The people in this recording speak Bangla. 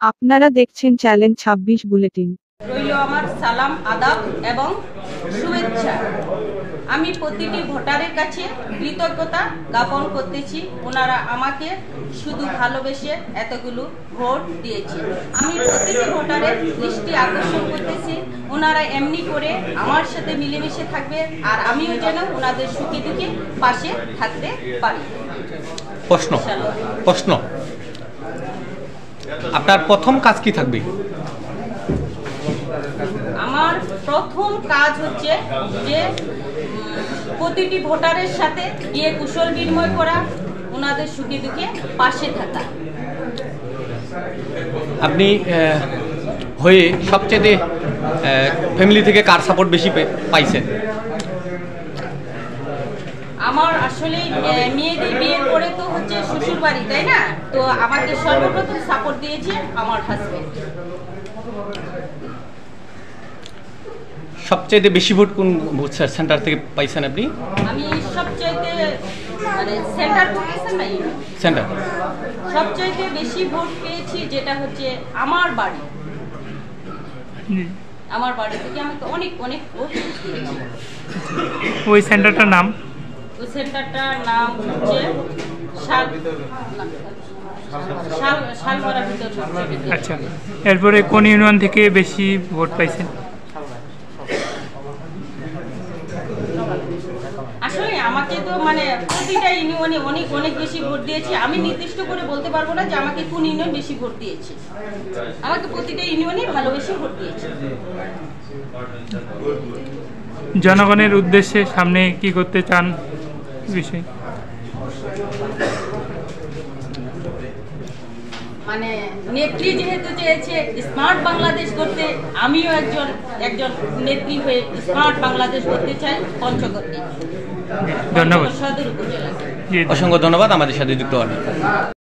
আপনারা দেখছেন চ্যালেঞ্জ ২৬ বুলেটিন। রইল আমার সালাম, আদাব এবং শুভেচ্ছা। আমি প্রতিটি ভোটারের কাছে কৃতজ্ঞতা জ্ঞাপন করতেছি। ওনারা আমাকে শুধু ভালোবেসে এতগুলো ভোট দিয়েছে। আমি প্রতিটি ভোটারের দৃষ্টি আকর্ষণ করতেছি, ওনারা এমনি করে আমার সাথে মিলেমিশে থাকবে, আর আমিও যেন ওনাদের সুখে দুঃখে পাশে থাকতে পারি। প্রশ্ন আপনার প্রথম কাজ কি থাকবে? আমার প্রথম কাজ হচ্ছে যে প্রতিটি ভোটারের সাথে গিয়ে কুশল বিনিময় করা, ওনাদের সুখে দুঃখে পাশে থাকা। আপনি হয়ে সবচেয়ে ফ্যামিলি থেকে কার সাপোর্ট বেশি পাইছেন? আমার আসলে মেয়েদের বিয়ের পরে তো হচ্ছে শ্বশুর বাড়ি, তাই না? তো আমাকে সর্বপ্রথম সাপোর্ট দিয়েছে আমার হাজবেন্ড। সবচেয়ে বেশি ভোট কোন সেন্টার থেকে পাইছেন আপনি? আমি সবচাইতে মানে সেন্টার করতেছেন না, সেন্টার সবচাইতে বেশি ভোট পেয়েছি যেটা হচ্ছে আমার বাড়ি। আমার বাড়ি থেকে আমাকে অনেক অনেক ভোট দিয়েছি। ওই সেন্টারটার নাম? ওই সেন্টারটার নাম হচ্ছে শালমরা ভিতর। আচ্ছা, এরপরে কোন ইউনিয়ন থেকে বেশি ভোট পাইছেন? আসলে আমাকে তো মানে প্রতিটা ইউনিয়নে অনেক অনেক বেশি ভোট দিয়েছে। আমি নির্দিষ্ট করে বলতে পারবো না যে আমাকে কোন ইউনিয়ন বেশি ভোট দিয়েছে। আমাকে প্রতিটা ইউনিয়নে ভালোবেসে ভোট দিয়েছে। জনগণের উদ্দেশ্যে সামনে কি করতে চান বিষয়? মানে নেত্রী যেহেতু চেয়েছে স্মার্ট বাংলাদেশ করতে, আমিও একজন নেত্রী হয়ে স্মার্ট বাংলাদেশ করতে চাই পঞ্চগড়ে। ধন্যবাদ। সদর উপজেলা। অসংখ্য ধন্যবাদ আমাদের সাথে যুক্ত হওয়ার।